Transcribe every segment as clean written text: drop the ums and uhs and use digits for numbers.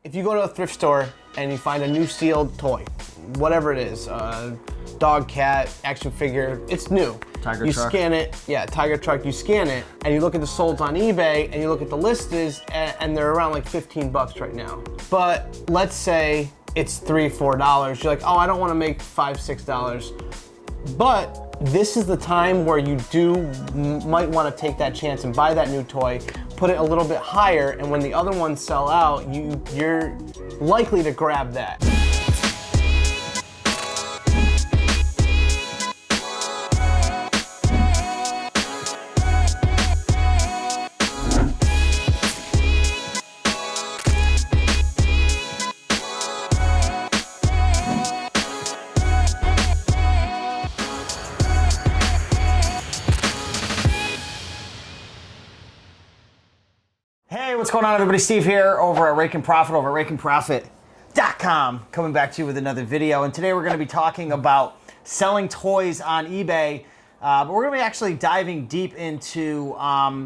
If you go to a thrift store and you find a new sealed toy, whatever it is, dog, cat, action figure, it's new. Tiger you truck. Scan it, yeah, Tiger truck, you scan it, and you look at the solds on eBay, and you look at the listings, and they're around like 15 bucks right now. But let's say it's $3, $4. You're like, oh, I don't wanna make $5, $6. But this is the time where you might wanna take that chance and buy that new toy, put it a little bit higher, and when the other ones sell out, you're likely to grab that. Hey, what's going on, everybody? Steve here over at Raiken Profit, over at RaikenProfit.com, coming back to you with another video. And today we're going to be talking about selling toys on eBay. But we're going to be actually diving deep into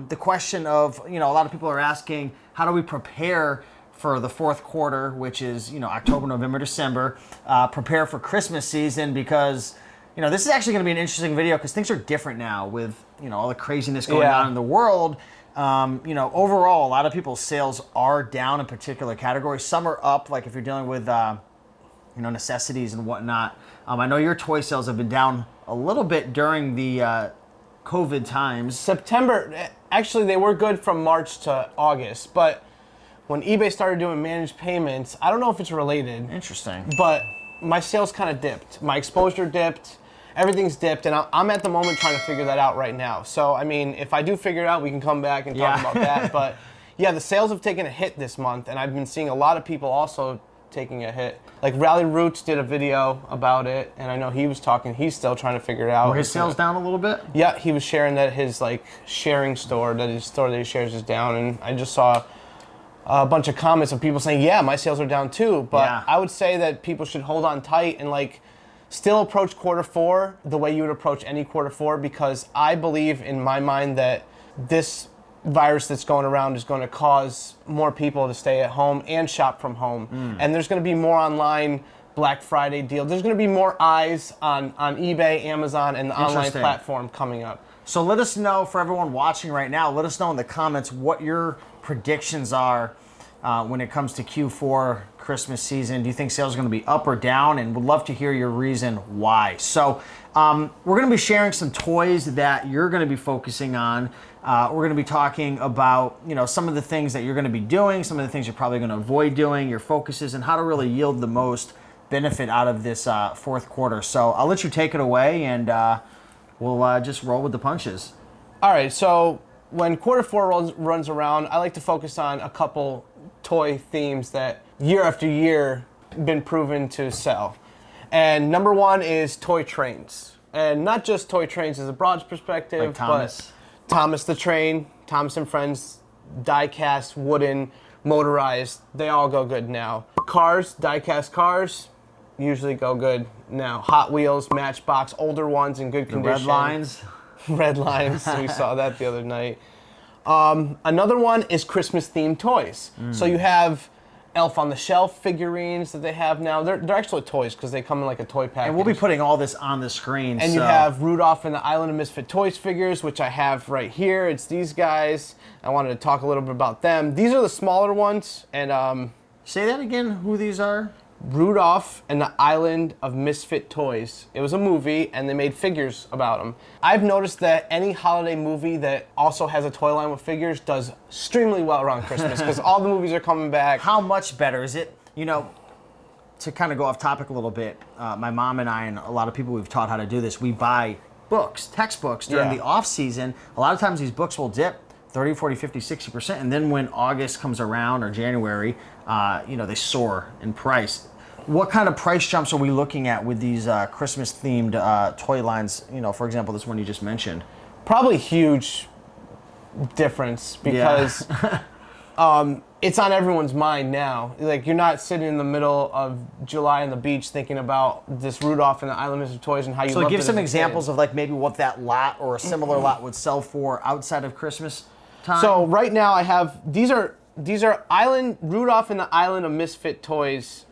the question of, a lot of people are asking, how do we prepare for the fourth quarter, which is, October, November, December, prepare for Christmas season, because, this is actually going to be an interesting video because things are different now with, all the craziness going on in the world. Overall, a lot of people's sales are down in particular categories. Some are up, like if you're dealing with, necessities and whatnot. I know your toy sales have been down a little bit during the COVID times. September, actually they were good from March to August, but when eBay started doing managed payments, I don't know if it's related. Interesting. But my sales kind of dipped. My exposure dipped. Everything's dipped, and I'm at the moment trying to figure that out right now. So, I mean, if I do figure it out, we can come back and talk about that. But, yeah, the sales have taken a hit this month, and I've been seeing a lot of people also taking a hit. Like, Rally Roots did a video about it, and I know he was talking. He's still trying to figure it out. Were his sales down a little bit? Yeah, he was sharing that his, sharing store, that his store that he shares is down, and I just saw a bunch of comments of people saying, yeah, my sales are down too. But I would say that people should hold on tight and, still approach quarter four the way you would approach any quarter four, because I believe in my mind that this virus that's going around is going to cause more people to stay at home and shop from home. And there's going to be more online Black Friday deal. There's going to be more eyes on eBay, Amazon, and the online platform coming up. So let us know, for everyone watching right now, let us know in the comments what your predictions are when it comes to Q4 Christmas season. Do you think sales are going to be up or down? And would love to hear your reason why. So we're going to be sharing some toys that you're going to be focusing on. We're going to be talking about, some of the things that you're going to be doing, some of the things you're probably going to avoid doing, your focuses, and how to really yield the most benefit out of this fourth quarter. So I'll let you take it away, and we'll just roll with the punches. All right, so when quarter four runs around, I like to focus on a couple toy themes that year after year been proven to sell. And number one is toy trains. And not just toy trains as a broad perspective, like Thomas. But Thomas the Train, Thomas and Friends, die-cast, wooden, motorized, they all go good now. Cars, die-cast cars, usually go good now. Hot Wheels, Matchbox, older ones in good condition. Red lines. Red lines, we saw that the other night. Another one is Christmas-themed toys. So you have Elf on the Shelf figurines that they have now. They're actually toys because they come in like a toy package. And we'll be putting all this on the screen. And you have Rudolph and the Island of Misfit Toys figures, which I have right here. It's these guys. I wanted to talk a little bit about them. These are the smaller ones. And say that again, who these are? Rudolph and the Island of Misfit Toys. It was a movie, and they made figures about them. I've noticed that any holiday movie that also has a toy line with figures does extremely well around Christmas, because all the movies are coming back. How much better is it? To kind of go off topic a little bit, my mom and I, and a lot of people we've taught how to do this, we buy books, textbooks during the off season. A lot of times these books will dip 30, 40, 50, 60%. And then when August comes around, or January, they soar in price. What kind of price jumps are we looking at with these Christmas-themed toy lines? For example, this one you just mentioned. Probably huge difference, because it's on everyone's mind now. Like, you're not sitting in the middle of July on the beach thinking about this Rudolph and the Island of Toys and how you. So give some examples of maybe what that lot or a similar lot would sell for outside of Christmas time. So right now I have, these are these are Rudolph and the Island of Misfit toys,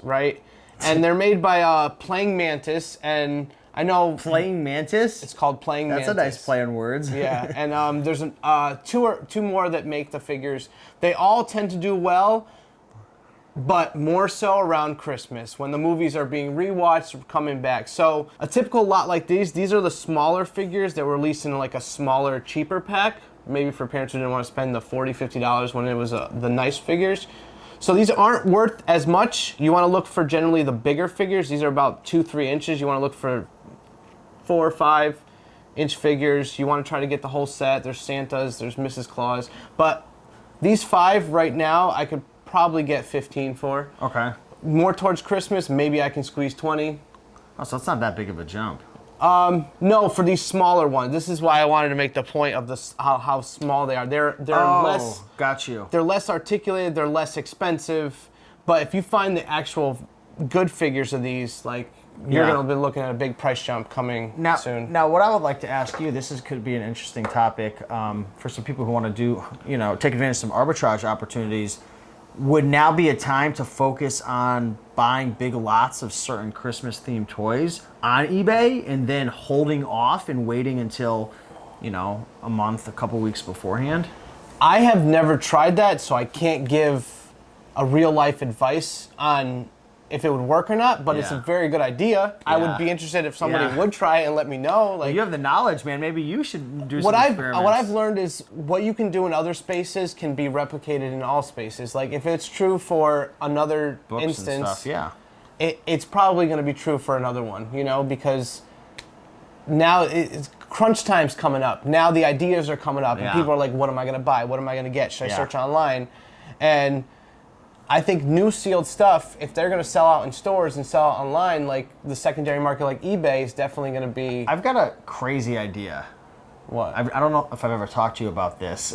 right? And they're made by Playing Mantis, and I know Playing Mantis. It's called Playing Mantis. That's a nice play on words. Yeah, and there's two more that make the figures. They all tend to do well, but more so around Christmas when the movies are being rewatched or coming back. So a typical lot like these are the smaller figures that were released in like a smaller, cheaper pack. Maybe for parents who didn't want to spend the $40, $50 when it was the nice figures. So these aren't worth as much. You want to look for generally the bigger figures. These are about 2-3 inches. You want to look for 4 or 5 inch figures. You want to try to get the whole set. There's Santas, there's Mrs. Claus. But these 5 right now, I could probably get 15 for. Okay. More towards Christmas, maybe I can squeeze 20. Oh, so it's not that big of a jump. No, for these smaller ones. This is why I wanted to make the point of this how small they are. They're less. Got you. They're less articulated. They're less expensive. But if you find the actual good figures of these, like you're gonna be looking at a big price jump coming soon. Now, what I would like to ask you, could be an interesting topic for some people who want to do, take advantage of some arbitrage opportunities. Would now be a time to focus on buying big lots of certain Christmas-themed toys on eBay and then holding off and waiting until, a month, a couple weeks beforehand? I have never tried that, so I can't give a real-life advice on if it would work or not, but it's a very good idea. I would be interested if somebody would try it and let me know. Like, you have the knowledge, man. Maybe you should do some experiments. What I've learned is what you can do in other spaces can be replicated in all spaces. Like if it's true for another Books instance, and stuff, it's probably going to be true for another one, because now it's crunch time's coming up. Now the ideas are coming up, and people are like, what am I going to buy? What am I going to get? Should I search online? And I think new sealed stuff, if they're going to sell out in stores and sell out online, like the secondary market like eBay is definitely going to be... I've got a crazy idea. What? I don't know if I've ever talked to you about this.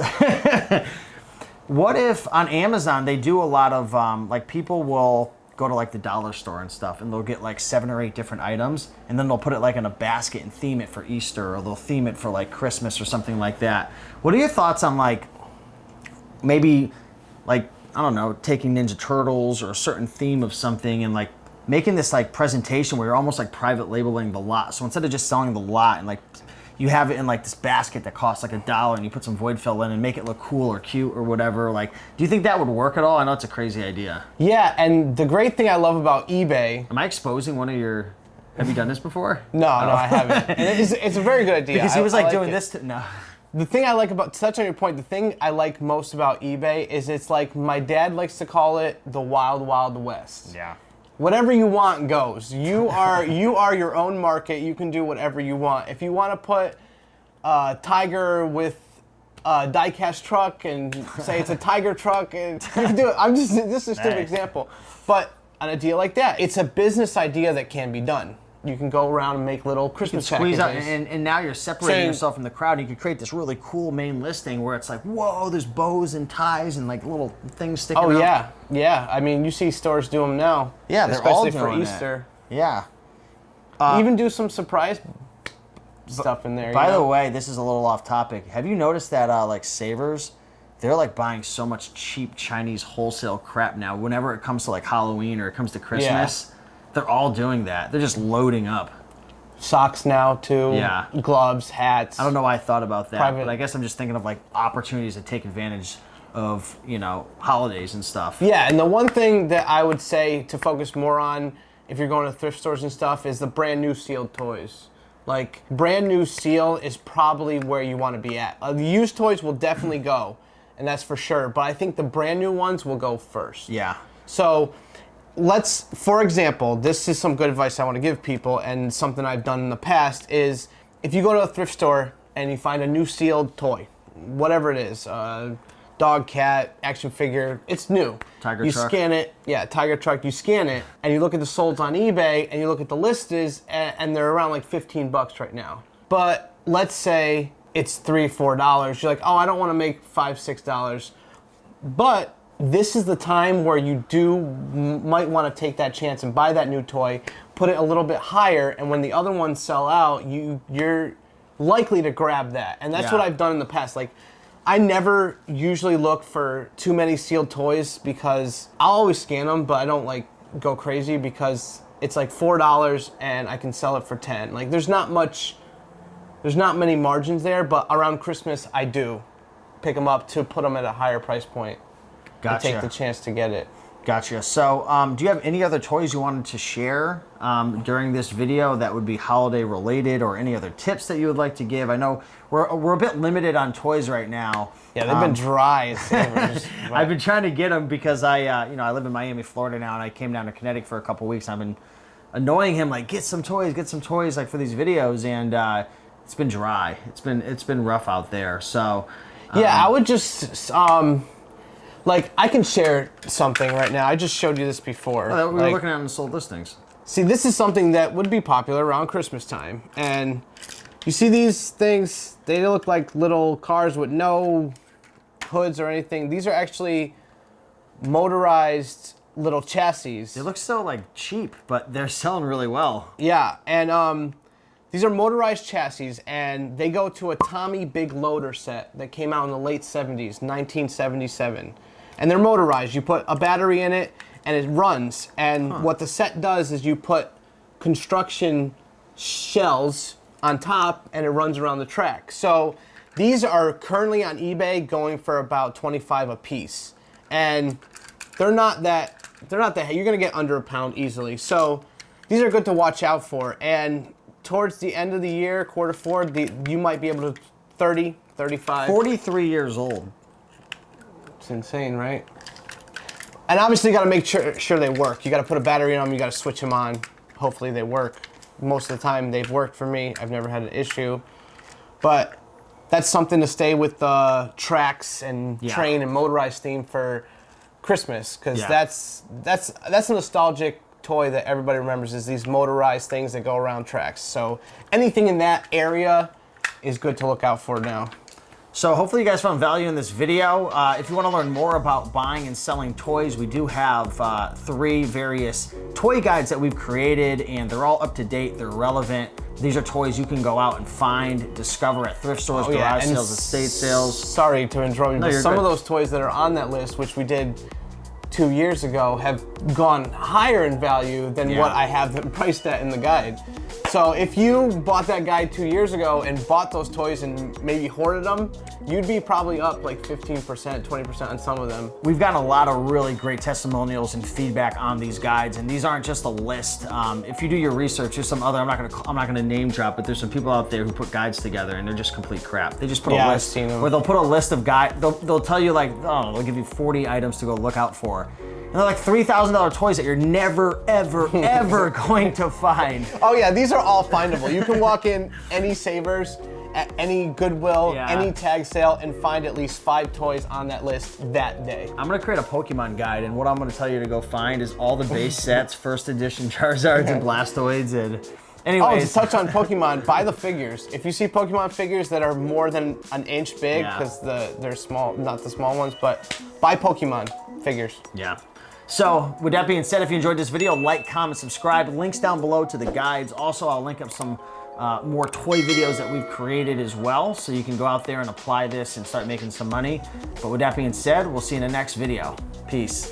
What if on Amazon they do a lot of, people will go to the dollar store and stuff and they'll get 7 or 8 different items and then they'll put it in a basket and theme it for Easter, or they'll theme it for Christmas or something like that. What are your thoughts on maybe I don't know, taking Ninja Turtles or a certain theme of something and making this presentation where you're almost private labeling the lot. So instead of just selling the lot and you have it in this basket that costs $1 and you put some void fill in and make it look cool or cute or whatever. Do you think that would work at all? I know it's a crazy idea. Yeah, and the great thing I love about eBay... Am I exposing one of your... Have you done this before? No, I haven't. And it's a very good idea. Because he was doing this no. The thing I like about, to touch on your point, the thing I like most about eBay is it's my dad likes to call it the Wild Wild West. Yeah. Whatever you want goes. You are your own market. You can do whatever you want. If you want to put a tiger with a die-cast truck and say it's a tiger truck, and you can do it. This is a stupid example. But on a deal like that, it's a business idea that can be done. You can go around and make little Christmas squeeze packages. Out, and now you're separating yourself from the crowd. You could create this really cool main listing where it's whoa, there's bows and ties and little things sticking out. Oh yeah. I mean, you see stores do them now. Yeah, they're especially all doing for Easter. It. Yeah. Even do some surprise stuff in there. By the way, this is a little off topic. Have you noticed that Savers, they're buying so much cheap Chinese wholesale crap now. Whenever it comes to Halloween or it comes to Christmas. Yeah. They're all doing that. They're just loading up. Socks now, too. Yeah. Gloves, hats. I don't know why I thought about that, but I guess I'm just thinking of opportunities to take advantage of, holidays and stuff. Yeah, and the one thing that I would say to focus more on if you're going to thrift stores and stuff is the brand new sealed toys. Brand new seal is probably where you want to be at. The used toys will definitely go, and that's for sure, but I think the brand new ones will go first. Yeah. So... for example, this is some good advice I want to give people, and something I've done in the past is if you go to a thrift store and you find a new sealed toy, whatever it is, dog, cat, action figure, it's new. Tiger you truck. Scan it, tiger truck, you scan it, and you look at the solds on eBay, and you look at the listings, and they're around $15 right now. But let's say it's $3, $4. You're like, oh, I don't want to make $5, $6. But this is the time where you might want to take that chance and buy that new toy, put it a little bit higher, and when the other ones sell out, you're likely to grab that. And that's what I've done in the past. I never usually look for too many sealed toys because I'll always scan them, but I don't like go crazy because it's like $4 and I can sell it for 10. Like there's not many margins there, but around Christmas I do pick them up to put them at a higher price point. Gotcha. And take the chance to get it. Gotcha. So, do you have any other toys you wanted to share during this video that would be holiday related, or any other tips that you would like to give? I know we're a bit limited on toys right now. Yeah, they've been dry as savers. I've been trying to get them because I live in Miami, Florida now, and I came down to Connecticut for a couple weeks. I've been annoying him like, get some toys, like for these videos, and it's been dry. It's been rough out there. So, yeah, I would just like, I can share something right now. I just showed you this before. We were looking at the sold listings. See, this is something that would be popular around Christmas time. And you see these things, they look like little cars with no hoods or anything. These are actually motorized little chassis. They look so like cheap, but they're selling really well. Yeah, and these are motorized chassis, and they go to a Tommy Big Loader set that came out in the late 70s, 1977. And they're motorized. You put a battery in it, and it runs. And what the set does is you put construction shells on top, and it runs around the track. So these are currently on eBay going for about $25 a piece. And they're not that, you're gonna get under a pound easily. So these are good to watch out for. And towards the end of the year, Q4, you might be able to 30, 35. 43 years old. It's insane, right? And obviously you gotta make sure they work. You gotta put a battery in them, you gotta switch them on. Hopefully they work. Most of the time they've worked for me. I've never had an issue. But that's something to stay with the tracks and train and motorized theme for Christmas, because that's a nostalgic toy that everybody remembers, is these motorized things that go around tracks. So anything in that area is good to look out for now. So hopefully you guys found value in this video. If you want to learn more about buying and selling toys, we do have 3 various toy guides that we've created, and they're all up to date, they're relevant. These are toys you can go out and find, discover at thrift stores, garage sales, estate sales. Sorry to interrupt you, but some of those toys that are on that list, which we did 2 years ago, have gone higher in value than what I have them priced at in the guide. So if you bought that guide 2 years ago and bought those toys and maybe hoarded them, you'd be probably up like 15%, 20% on some of them. We've gotten a lot of really great testimonials and feedback on these guides, and these aren't just a list. If you do your research, there's some other, I'm not gonna name drop, but there's some people out there who put guides together and they're just complete crap. They just put a list where they'll put a list of guides, they'll tell you like, they'll give you 40 items to go look out for. And they're like $3,000 toys that you're never, ever, ever going to find. Oh yeah, these are all findable. You can walk in any Savers, at any Goodwill, any tag sale, and find at least 5 toys on that list that day. I'm gonna create a Pokemon guide, and what I'm gonna tell you to go find is all the base sets, first edition Charizards and Blastoids, and anyways. Oh, to touch on Pokemon, buy the figures. If you see Pokemon figures that are more than an inch big, because they're small, not the small ones, but buy Pokemon figures. Yeah. So, with that being said, if you enjoyed this video, like, comment, subscribe. Links down below to the guides. Also, I'll link up some more toy videos that we've created as well, so you can go out there and apply this and start making some money. But with that being said, we'll see you in the next video. Peace.